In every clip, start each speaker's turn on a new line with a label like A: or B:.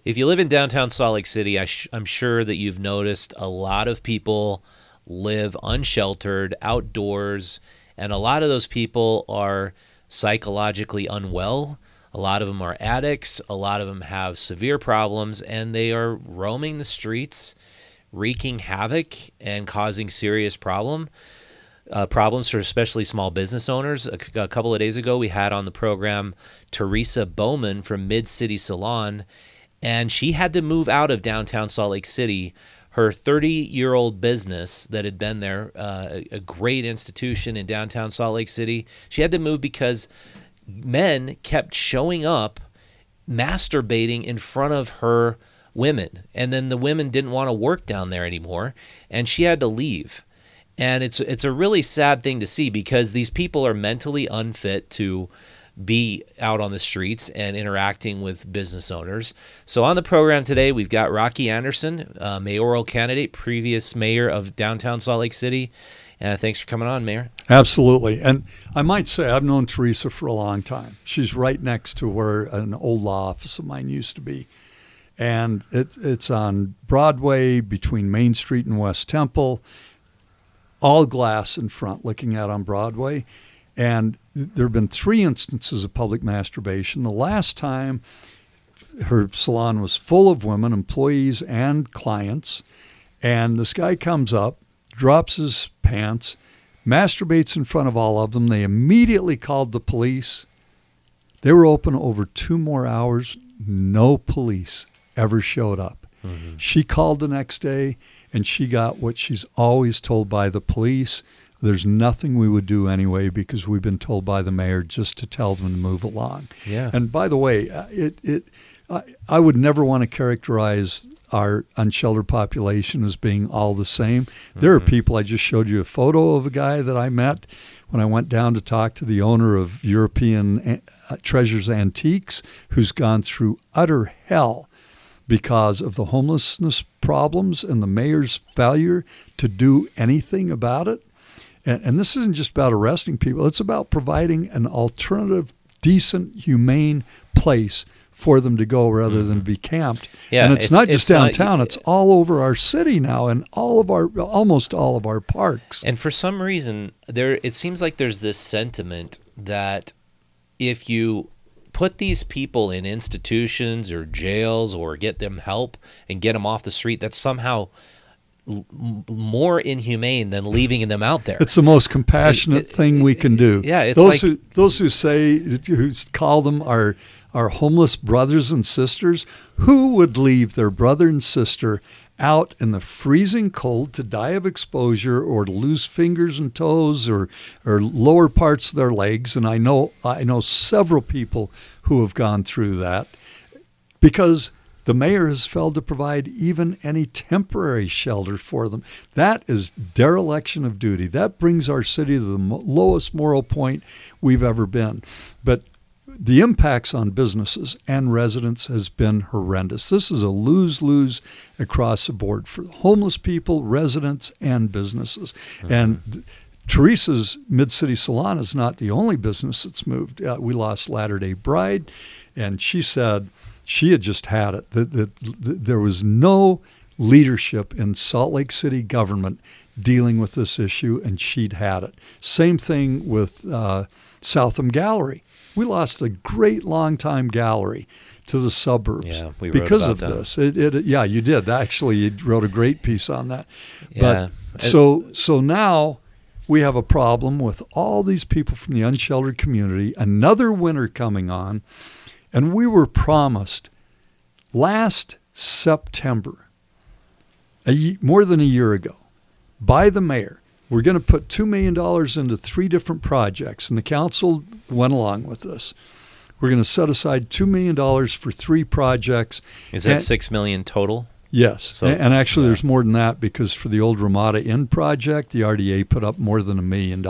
A: if you live in downtown Salt Lake City, I'm sure that you've noticed a lot of people live unsheltered, outdoors, and a lot of those people are psychologically unwell. A lot of them are addicts. A lot of them have severe problems, and they are roaming the streets, wreaking havoc and causing serious problems for especially small business owners. A couple of days ago, we had on the program Teresa Bowman from Mid-City Salon, and she had to move out of downtown Salt Lake City. Her 30-year-old business that had been there, a great institution in downtown Salt Lake City, she had to move because men kept showing up, masturbating in front of her women. And then the women didn't want to work down there anymore, and she had to leave. And it's a really sad thing to see because these people are mentally unfit to be out on the streets and interacting with business owners. So on the program today, we've got Rocky Anderson, mayoral candidate, previous mayor of downtown Salt Lake City. Thanks for coming on, Mayor.
B: Absolutely. And I might say I've known Teresa for a long time. She's right next to where an old law office of mine used to be. And it's on Broadway between Main Street and West Temple, all glass in front looking out on Broadway. And there have been 3 instances of public masturbation. The last time her salon was full of women, employees and clients. And this guy comes up, drops his pants, masturbates in front of all of them. They immediately called the police. They were open over 2 more hours. No police ever showed up. Mm-hmm. She called the next day, and she got what she's always told by the police. There's nothing we would do anyway because we've been told by the mayor just to tell them to move along.
A: Yeah.
B: And by the way, I would never want to characterize our unsheltered population as being all the same. Mm-hmm. There are people, I just showed you a photo of a guy that I met when I went down to talk to the owner of European Treasures Antiques, who's gone through utter hell because of the homelessness problems and the mayor's failure to do anything about it. And this isn't just about arresting people. It's about providing an alternative, decent, humane place for them to go rather than be camped.
A: Yeah,
B: and it's not just downtown. It's all over our city now and almost all of our parks.
A: And for some reason, it seems like there's this sentiment that if you put these people in institutions or jails or get them help and get them off the street, that's somehow more inhumane than leaving them out there.
B: It's the most compassionate thing we can do.
A: Yeah, it's
B: those who call them our homeless brothers and sisters, who would leave their brother and sister out in the freezing cold to die of exposure or to lose fingers and toes or lower parts of their legs? And I know several people who have gone through that because the mayor has failed to provide even any temporary shelter for them. That is dereliction of duty. That brings our city to the lowest moral point we've ever been. But the impacts on businesses and residents has been horrendous. This is a lose-lose across the board for homeless people, residents, and businesses. Mm-hmm. And Teresa's Mid-City Salon is not the only business that's moved. We lost Latter-day Bride, and she said she had just had it. There was no leadership in Salt Lake City government dealing with this issue, and she'd had it. Same thing with Southam Gallery. We lost a great long-time gallery to the suburbs because of this. Yeah, you did. Actually, you wrote a great piece on that.
A: Yeah.
B: But so now we have a problem with all these people from the unsheltered community, another winter coming on, and we were promised last September, more than a year ago, by the mayor, we're going to put $2 million into 3 different projects, and the council went along with this. We're going to set aside $2 million for 3 projects.
A: Is that $6 million total?
B: Yes,
A: so
B: and actually there's more than that because for the old Ramada Inn project, the RDA put up more than $1 million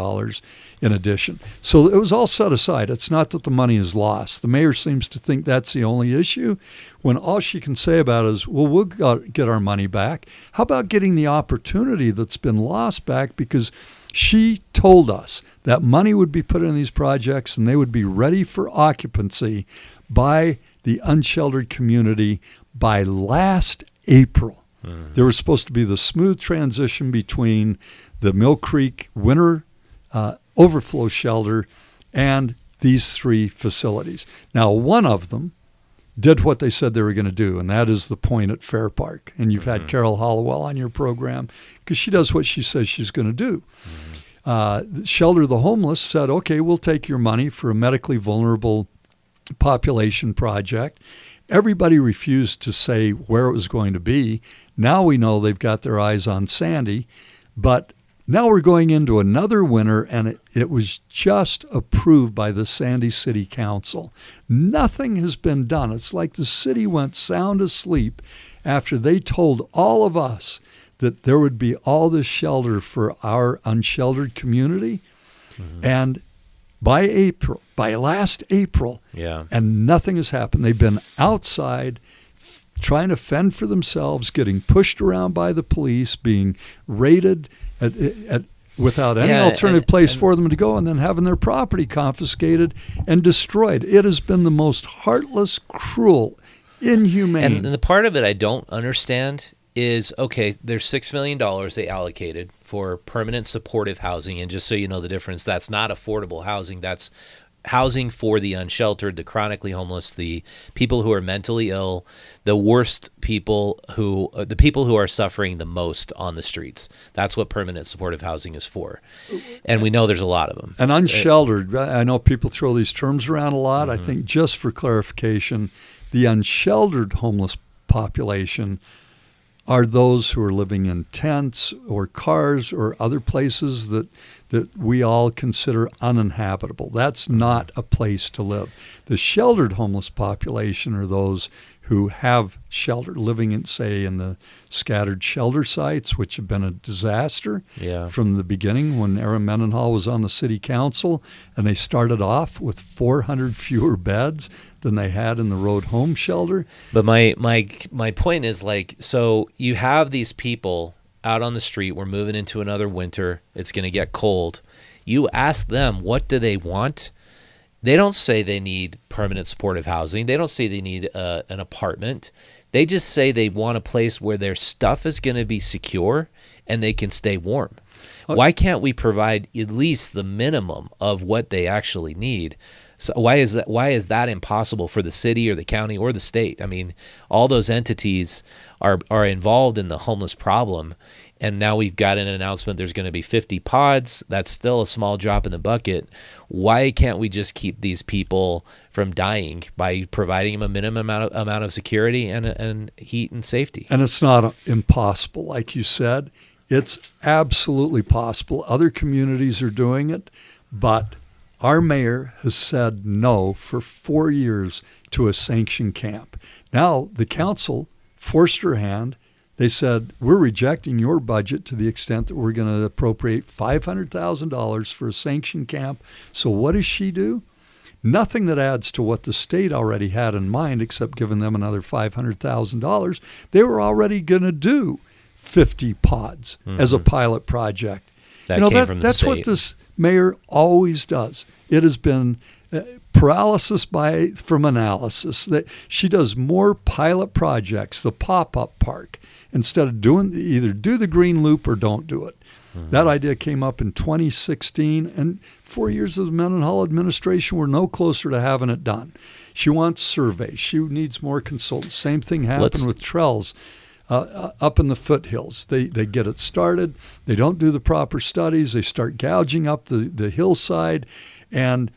B: in addition. So it was all set aside. It's not that the money is lost. The mayor seems to think that's the only issue when all she can say about it is, well, we'll get our money back. How about getting the opportunity that's been lost back because she told us that money would be put in these projects and they would be ready for occupancy by the unsheltered community by last April. There was supposed to be the smooth transition between the Mill Creek winter overflow shelter and these three facilities. Now, one of them did what they said they were going to do, and that is the Point at Fair Park. And you've had Carol Hollowell on your program because she does what she says she's going to do. Shelter the Homeless said, okay, we'll take your money for a medically vulnerable population project. Everybody refused to say where it was going to be. Now we know they've got their eyes on Sandy, but now we're going into another winter, and it was just approved by the Sandy City Council. Nothing has been done. It's like the city went sound asleep after they told all of us that there would be all this shelter for our unsheltered community. And by last April, and nothing has happened. They've been outside trying to fend for themselves, getting pushed around by the police, being raided without any alternative place for them to go, and then having their property confiscated and destroyed. It has been the most heartless, cruel, inhumane.
A: And the part of it I don't understand is, okay, there's $6 million they allocated for permanent supportive housing. And just so you know the difference, that's not affordable housing. That's housing for the unsheltered, the chronically homeless, the people who are mentally ill, the worst people the people who are suffering the most on the streets. That's what permanent supportive housing is for. And we know there's a lot of them.
B: And unsheltered, I know people throw these terms around a lot. I think just for clarification, the unsheltered homeless population are those who are living in tents or cars or other places that we all consider uninhabitable. That's not a place to live. The sheltered homeless population are those who have shelter, living in, say, in the scattered shelter sites, which have been a disaster from the beginning when Aaron Mendenhall was on the city council, and they started off with 400 fewer beds than they had in the road home shelter.
A: But my point is, like, so you have these people out on the street. We're moving into another winter. It's going to get cold. You ask them, what do they want? They don't say they need permanent supportive housing. They don't say they need an apartment. They just say they want a place where their stuff is going to be secure and they can stay warm. Why can't we provide at least the minimum of what they actually need? So why is that impossible for the city or the county or the state? I mean, all those entities are involved in the homeless problem, and now we've got an announcement there's going to be 50 pods. That's still a small drop in the bucket. Why can't we just keep these people from dying by providing them a minimum amount of security and heat and safety?
B: And it's not impossible, like you said. It's absolutely possible. Other communities are doing it, but our mayor has said no for 4 years to a sanctioned camp. Now, the council forced her hand. They said, we're rejecting your budget to the extent that we're going to appropriate $500,000 for a sanctioned camp. So what does she do? Nothing that adds to what the state already had in mind, except giving them another $500,000. They were already going to do 50 pods as a pilot project.
A: That came from the
B: that's
A: state.
B: What this mayor always does. It has been paralysis from analysis. That she does more pilot projects, the pop-up park, instead of either do the green loop or don't do it. That idea came up in 2016, and 4 years of the Mendenhall administration were no closer to having it done. She wants surveys. She needs more consultants. Same thing happened with Trells. Up in the foothills. They get it started. They don't do the proper studies. They start gouging up the hillside. And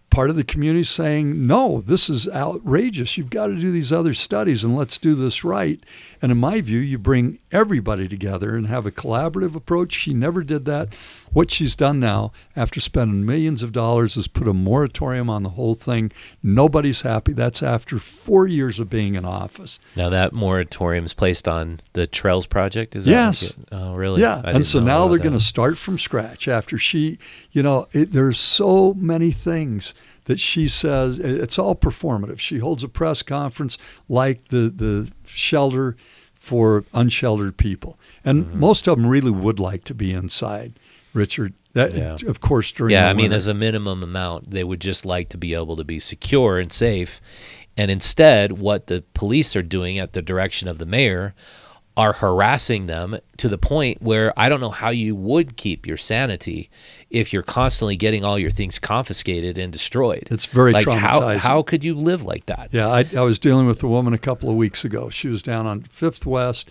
B: part of the community is saying, no, this is outrageous. You've got to do these other studies and let's do this right. And in my view, you bring everybody together and have a collaborative approach. She never did that. What she's done now, after spending millions of dollars, is put a moratorium on the whole thing. Nobody's happy. That's after 4 years of being in office.
A: Now that moratorium's placed on the Trails project? Is
B: yes.
A: That oh, really?
B: Yeah, and so now they're going to start from scratch after she, there's so many things that she says, it's all performative. She holds a press conference like the shelter for unsheltered people. And most of them really would like to be inside, Richard. Of course, during the winter.
A: As a minimum amount, they would just like to be able to be secure and safe. And instead, what the police are doing at the direction of the mayor are harassing them to the point where I don't know how you would keep your sanity if you're constantly getting all your things confiscated and destroyed.
B: It's very
A: like
B: traumatizing.
A: How could you live like that?
B: Yeah, I was dealing with a woman a couple of weeks ago. She was down on 5th West.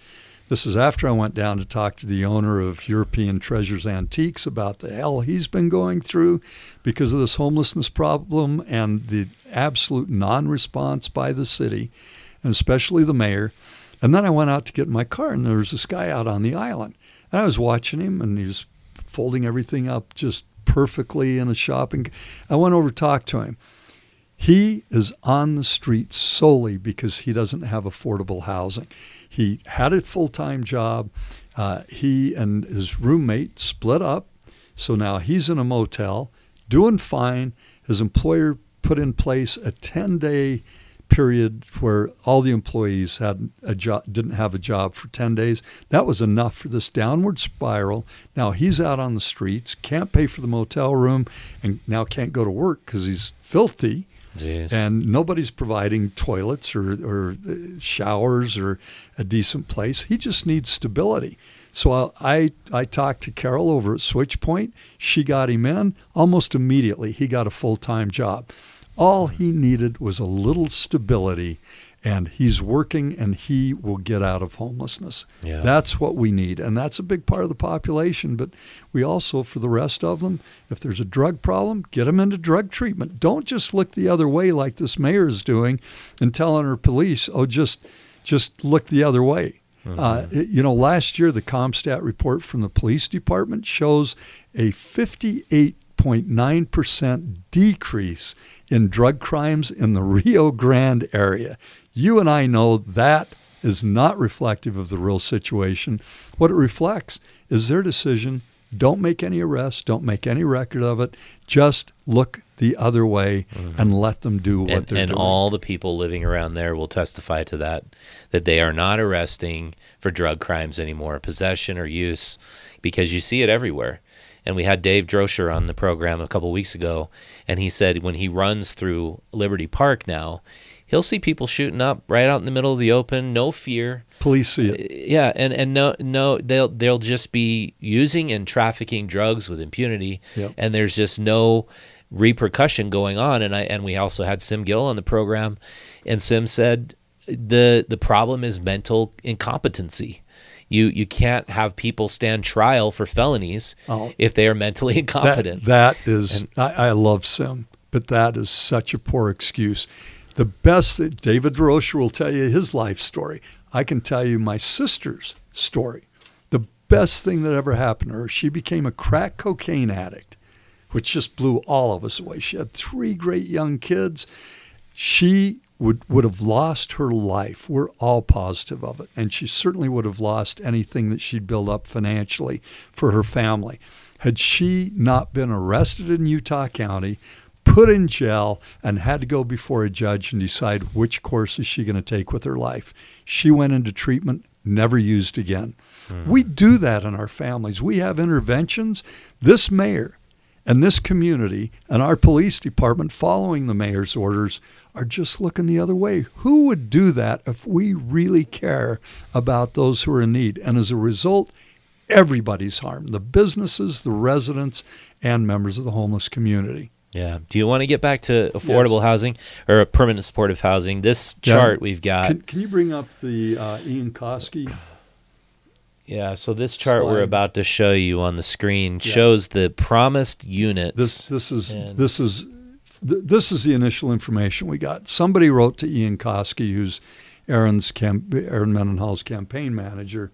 B: This is after I went down to talk to the owner of European Treasures Antiques about the hell he's been going through because of this homelessness problem and the absolute non-response by the city, and especially the mayor. And then I went out to get in my car, and there was this guy out on the island. And I was watching him, and he was folding everything up just perfectly in a shopping. I went over to talk to him. He is on the street solely because he doesn't have affordable housing. He had a full-time job. He and his roommate split up, so now he's in a motel, doing fine. His employer put in place a 10-day period where all the employees had a job, didn't have a job for 10 days. That was enough for this downward spiral. Now he's out on the streets, can't pay for the motel room, and now can't go to work because he's filthy.
A: Jeez.
B: And nobody's providing toilets or showers or a decent place. He just needs stability. So I talked to Carol over at Switchpoint. She got him in. Almost immediately, he got a full-time job. All he needed was a little stability, and he's working, and he will get out of homelessness.
A: Yeah.
B: That's what we need, and that's a big part of the population. But we also, for the rest of them, if there's a drug problem, get them into drug treatment. Don't just look the other way like this mayor is doing and telling her police, oh, just look the other way. Mm-hmm. Last year, the CompStat report from the police department shows a 58.9% decrease in drug crimes in the Rio Grande area. You and I know that is not reflective of the real situation. What it reflects is their decision. Don't make any arrests. Don't make any record of it. Just look the other way and let them do what they're doing.
A: And all the people living around there will testify to that they are not arresting for drug crimes anymore, possession or use, because you see it everywhere. And we had Dave Droscher on the program a couple weeks ago, and he said when he runs through Liberty Park now, he'll see people shooting up right out in the middle of the open, no fear.
B: Police see it.
A: Yeah, and no, they'll just be using and trafficking drugs with impunity,
B: Yep.
A: and there's just no repercussion going on. And we also had Sim Gill on the program, and Sim said the problem is mental incompetency. You can't have people stand trial for felonies if they are mentally incompetent.
B: That is, I love Sim, but that is such a poor excuse. The best that David Rocher will tell you his life story. I can tell you my sister's story. The best thing that ever happened to her, she became a crack cocaine addict, which just blew all of us away. She had 3 great young kids. She would have lost her life. We're all positive of it. And she certainly would have lost anything that she'd built up financially for her family. Had she not been arrested in Utah County, put in jail, and had to go before a judge and decide which course is she going to take with her life, she went into treatment, never used again. We do that in our families. We have interventions. This mayor and this community and our police department, following the mayor's orders, are just looking the other way. Who would do that if we really care about those who are in need? And as a result, everybody's harmed, the businesses, the residents, and members of the homeless community.
A: Yeah. Do you want to get back to affordable housing or permanent supportive housing? This chart we've got.
B: Can you bring up the Ian Koski?
A: Yeah, so this chart we're about to show you on the screen shows the promised units.
B: This is the initial information we got. Somebody wrote to Ian Koski, who's Aaron Mendenhall's campaign manager,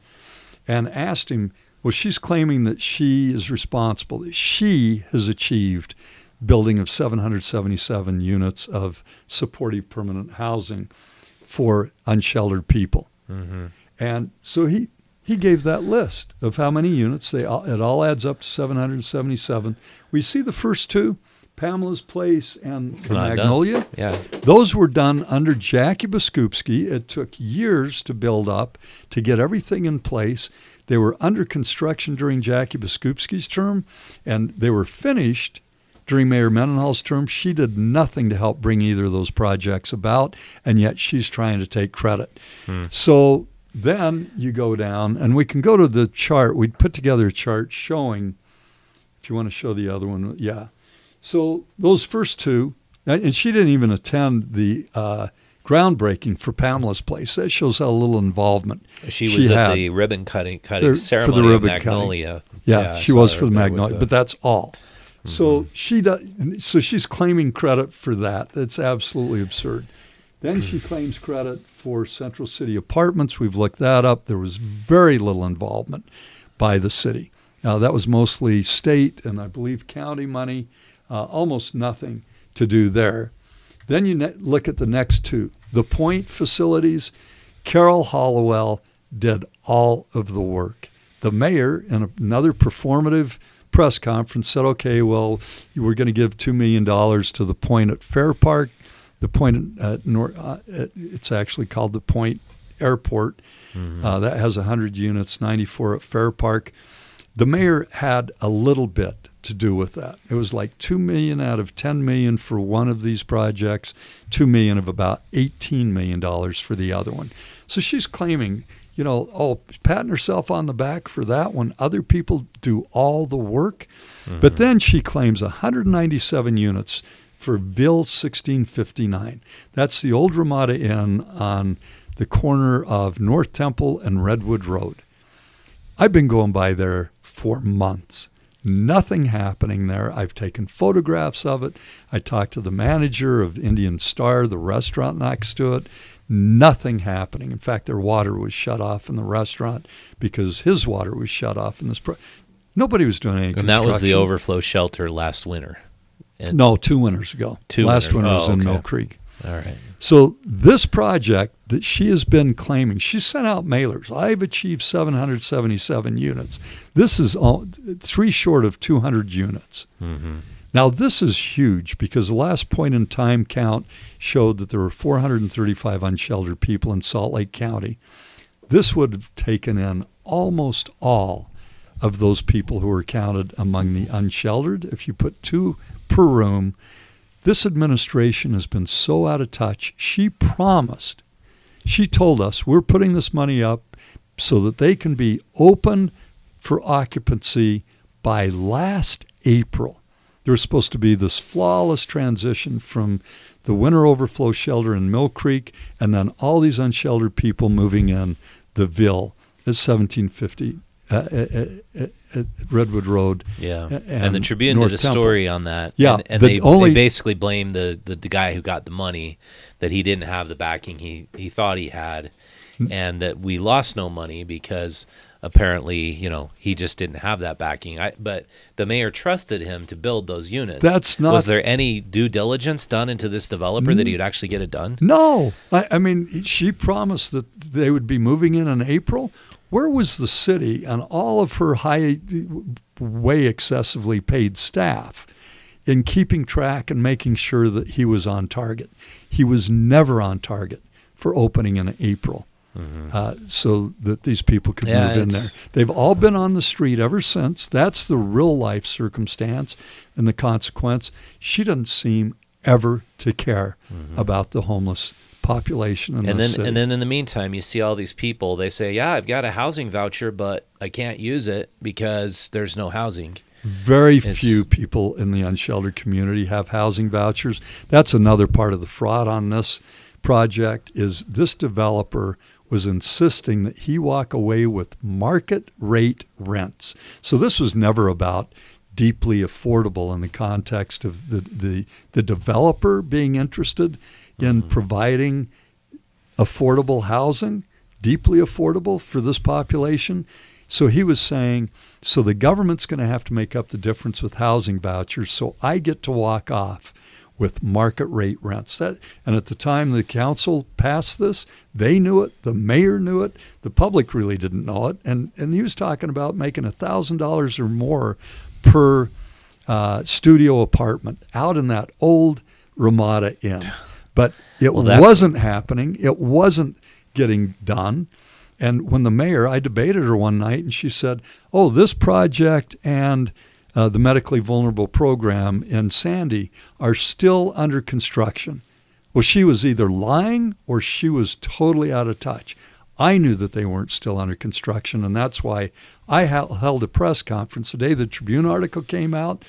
B: and asked him, well, she's claiming that she is responsible, that she has achieved building of 777 units of supportive permanent housing for unsheltered people. Mm-hmm. And so he gave that list of how many units. It all adds up to 777. We see the first 2, Pamela's Place and the Magnolia.
A: Yeah.
B: Those were done under Jackie Biskupski. It took years to build up, to get everything in place. They were under construction during Jackie Biskupski's term, and they were finished during Mayor Mendenhall's term, she did nothing to help bring either of those projects about, and yet she's trying to take credit. So then you go down, and we can go to the chart. We put together a chart showing, if you want to show the other one, yeah. So those first two, and she didn't even attend the groundbreaking for Pamela's place. That shows how little involvement
A: she was at the ribbon cutting ceremony
B: for the ribbon
A: of Magnolia.
B: Cutting. Yeah, she was for the Magnolia, but that's all. So she's claiming credit for that. That's absolutely absurd. Then she claims credit for Central City Apartments. We've looked that up. There was very little involvement by the city. That was mostly state and I believe county money, almost nothing to do there. Then you look at the next two. The Point facilities, Carol Hollowell did all of the work. The mayor, in another performative press conference, said, okay, well, we're going to give $2 million to the Point at Fair Park. The Point at it's actually called the Point Airport. That has 100 units, 94 at Fair Park. The mayor had a little bit to do with that. It was like $2 million out of $10 million for one of these projects, $2 million of about $18 million for the other one. So she's claiming, patting herself on the back for that one. Other people do all the work. But then she claims 197 units for Bill 1659. That's the old Ramada Inn on the corner of North Temple and Redwood Road. I've been going by there for months. Nothing happening there. I've taken photographs of it. I talked to the manager of Indian Star, the restaurant next to it. Nothing happening. In fact, their water was shut off in the restaurant because his water was shut off in this. Nobody was doing any construction.
A: And that was the overflow shelter last winter.
B: No, 2 winters ago. Last winter was in Mill Creek.
A: All right.
B: So this project that she has been claiming, she sent out mailers. I've achieved 777 units. This is 3 short of 200 units. Now, this is huge because the last point in time count showed that there were 435 unsheltered people in Salt Lake County. This would have taken in almost all of those people who were counted among the unsheltered. If you put 2 per room, this administration has been so out of touch. She told us, we're putting this money up so that they can be open for occupancy by last April. There was supposed to be this flawless transition from the winter overflow shelter in Mill Creek and then all these unsheltered people moving in the Ville at 1750 at Redwood Road.
A: Yeah, and the Tribune
B: North
A: did a
B: Temple.
A: story on that.
B: Yeah,
A: and they basically blamed the guy who got the money, that he didn't have the backing he thought he had, and that we lost no money because apparently, he just didn't have that backing. But the mayor trusted him to build those units. Was there any due diligence done into this developer that he'd actually get it done?
B: No. I mean, she promised that they would be moving in April. Where was the city and all of her way excessively paid staff in keeping track and making sure that he was on target? He was never on target for opening in April. So that these people could move in there. They've all been on the street ever since. That's the real life circumstance and the consequence. She doesn't seem ever to care about the homeless population in the city.
A: And then in the meantime, you see all these people. They say, yeah, I've got a housing voucher, but I can't use it because there's no housing.
B: Very few people in the unsheltered community have housing vouchers. That's another part of the fraud on this project, is this developer was insisting that he walk away with market rate rents. So this was never about deeply affordable in the context of the developer being interested in providing affordable housing, deeply affordable for this population. So he was saying, so the government's going to have to make up the difference with housing vouchers, so I get to walk off with market rate rents. And at the time the council passed this, they knew it, the mayor knew it, the public really didn't know it, and he was talking about making $1,000 or more per studio apartment out in that old Ramada Inn. But it wasn't happening. It wasn't getting done. And when the mayor, I debated her one night, and she said, this project and the medically vulnerable program in Sandy, are still under construction. Well, she was either lying or she was totally out of touch. I knew that they weren't still under construction, and that's why I held a press conference the day the Tribune article came out.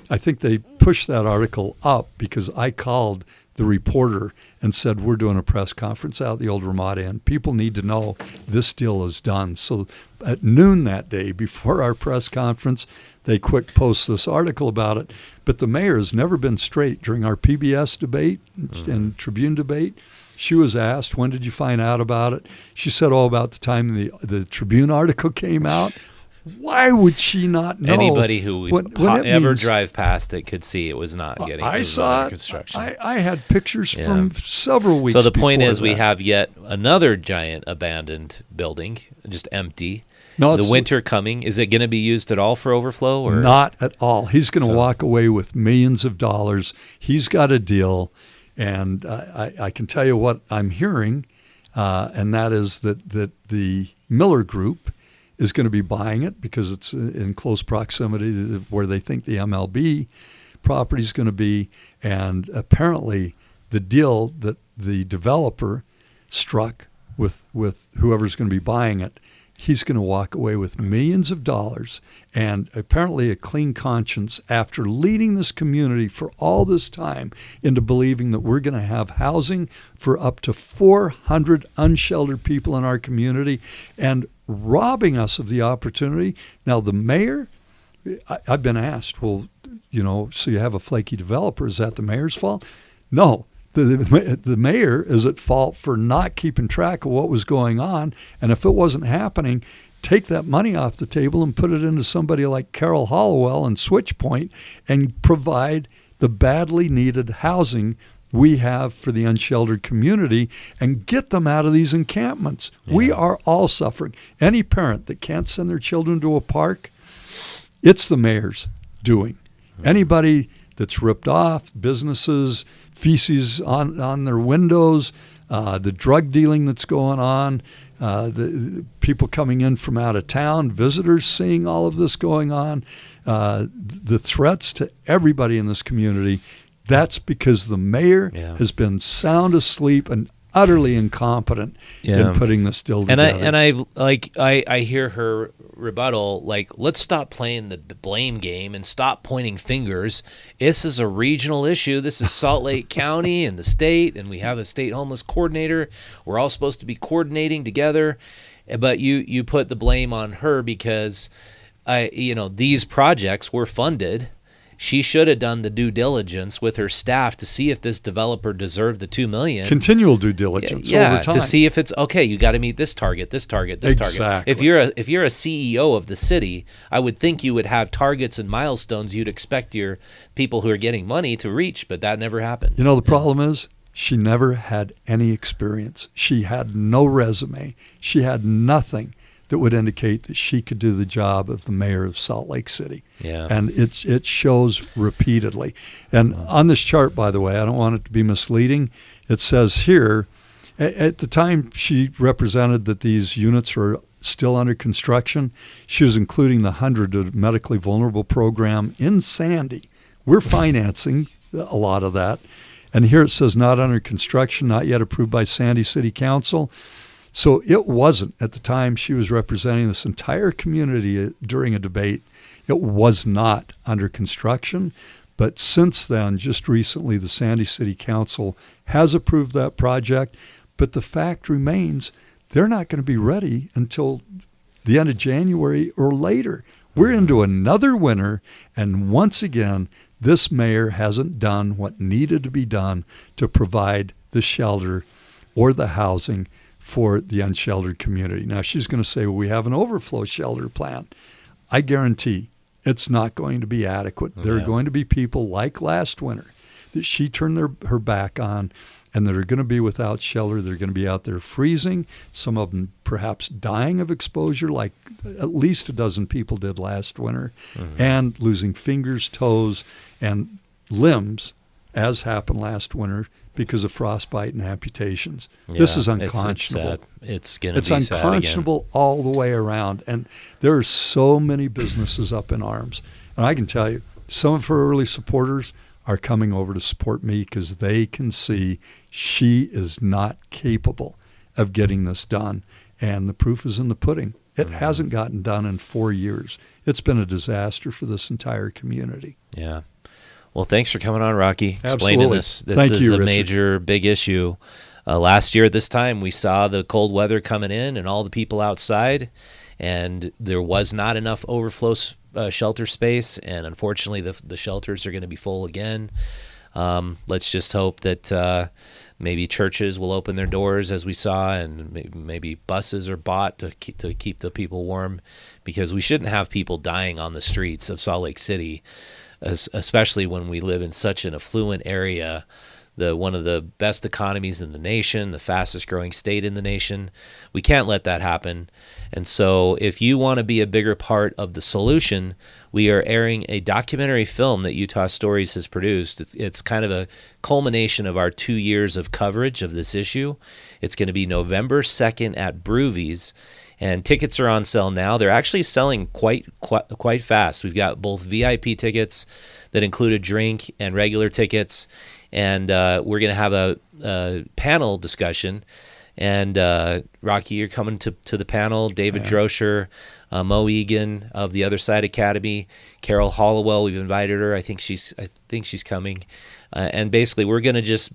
B: I think they pushed that article up because I called the reporter and said, we're doing a press conference out at the old Ramada Inn. People need to know this deal is done. So at noon that day, before our press conference, they quick post this article about it. But the mayor has never been straight. During our PBS debate and Tribune debate, she was asked, when did you find out about it? She said, about the time the Tribune article came out. Why would she not know?
A: Anybody who would ever drive past it could see it was not getting.
B: I saw it. Construction. I had pictures from several weeks.
A: So the point is,
B: that.
A: We have yet another giant abandoned building, just empty.
B: No,
A: the winter coming. Is it going to be used at all for overflow? Or?
B: Not at all. He's going to walk away with millions of dollars. He's got a deal, and I can tell you what I'm hearing, and that is that the Miller Group is going to be buying it because it's in close proximity to where they think the MLB property is going to be. And apparently the deal that the developer struck with whoever's going to be buying it, he's going to walk away with millions of dollars and apparently a clean conscience after leading this community for all this time into believing that we're going to have housing for up to 400 unsheltered people in our community and robbing us of the opportunity. Now, the mayor, I've been asked, well, so you have a flaky developer. Is that the mayor's fault? No. The mayor is at fault for not keeping track of what was going on. And if it wasn't happening, take that money off the table and put it into somebody like Carol Hollowell and Switch Point and provide the badly needed housing we have for the unsheltered community and get them out of these encampments. Yeah. We are all suffering. Any parent that can't send their children to a park, it's the mayor's doing. Mm-hmm. Anybody that's ripped off, businesses, feces on their windows, the drug dealing that's going on, the people coming in from out of town, visitors seeing all of this going on, the threats to everybody in this community. That's because the mayor has been sound asleep and utterly incompetent in putting this deal together.
A: I hear her rebuttal, let's stop playing the blame game and stop pointing fingers. This is a regional issue. This is Salt Lake County and the state, and we have a state homeless coordinator. We're all supposed to be coordinating together. But you put the blame on her because these projects were funded. She should have done the due diligence with her staff to see if this developer deserved the $2 million.
B: Continual due diligence over time.
A: To see if it's okay. You got to meet this target, this target, this target. If you're a CEO of the city, I would think you would have targets and milestones you'd expect your people who are getting money to reach, but that never happened.
B: The problem is she never had any experience. She had no resume. She had nothing that would indicate that she could do the job of the mayor of Salt Lake City.
A: Yeah.
B: And it shows repeatedly. And on this chart, by the way, I don't want it to be misleading. It says here, at the time she represented that these units are still under construction, she was including the 100 medically vulnerable program in Sandy. We're financing a lot of that. And here it says not under construction, not yet approved by Sandy City Council. So it wasn't, at the time she was representing this entire community during a debate, it was not under construction. But since then, just recently, the Sandy City Council has approved that project. But the fact remains, they're not going to be ready until the end of January or later. We're into another winter, and once again, this mayor hasn't done what needed to be done to provide the shelter or the housing for the unsheltered community. Now, she's going to say, well, we have an overflow shelter plan. I guarantee it's not going to be adequate. There are going to be people like last winter that she turned her back on and that are going to be without shelter. They're going to be out there freezing, some of them perhaps dying of exposure like at least a dozen people did last winter, and losing fingers, toes, and limbs, as happened last winter, because of frostbite and amputations. This is unconscionable.
A: It's going to be
B: unconscionable all the way around. And there are so many businesses up in arms. And I can tell you, some of her early supporters are coming over to support me because they can see she is not capable of getting this done. And the proof is in the pudding. It hasn't gotten done in 4 years. It's been a disaster for this entire community.
A: Yeah. Well, thanks for coming on, Rocky, explaining
B: Absolutely.
A: this. This
B: Thank
A: is
B: you,
A: a
B: Richard.
A: major, big issue. Last year at this time, we saw the cold weather coming in and all the people outside, and there was not enough overflow shelter space, and unfortunately the shelters are going to be full again. Let's just hope that maybe churches will open their doors, as we saw, and maybe buses are bought to keep the people warm, because we shouldn't have people dying on the streets of Salt Lake City, especially when we live in such an affluent area, one of the best economies in the nation, the fastest growing state in the nation. We can't let that happen. And so if you want to be a bigger part of the solution, we are airing a documentary film that Utah Stories has produced. It's kind of a culmination of our 2 years of coverage of this issue. It's going to be November 2nd at Broovies, and tickets are on sale now. They're actually selling quite fast. We've got both VIP tickets that include a drink and regular tickets, and we're going to have a panel discussion. And Rocky, you're coming to the panel. David Droscher, Mo Egan of the Other Side Academy, Carol Hollowell. We've invited her. I think she's coming. And basically, we're going to just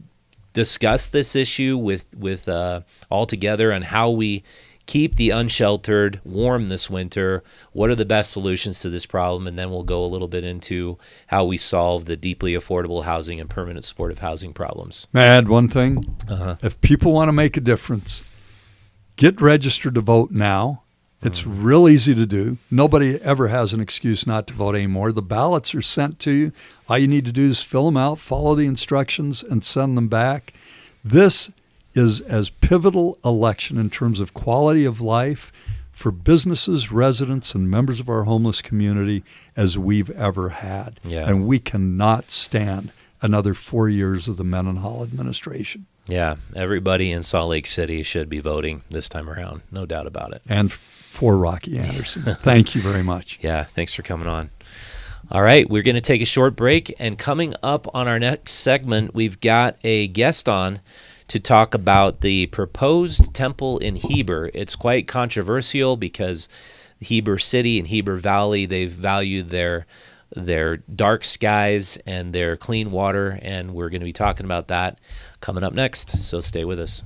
A: discuss this issue with all together on how we keep the unsheltered warm this winter. What are the best solutions to this problem? And then we'll go a little bit into how we solve the deeply affordable housing and permanent supportive housing problems.
B: May I add one thing? If people want to make a difference, get registered to vote now. It's real easy to do. Nobody ever has an excuse not to vote anymore. The ballots are sent to you. All you need to do is fill them out, follow the instructions, and send them back. This is as pivotal election in terms of quality of life for businesses, residents, and members of our homeless community as we've ever had.
A: Yeah.
B: And we cannot stand another 4 years of the Mendenhall administration.
A: Yeah, everybody in Salt Lake City should be voting this time around, no doubt about it.
B: And for Rocky Anderson. Thank you very much.
A: Yeah, thanks for coming on. All right, we're going to take a short break, and coming up on our next segment, we've got a guest on to talk about the proposed temple in Heber. It's quite controversial because Heber City and Heber Valley, they've valued their dark skies and their clean water, and we're going to be talking about that coming up next, so stay with us.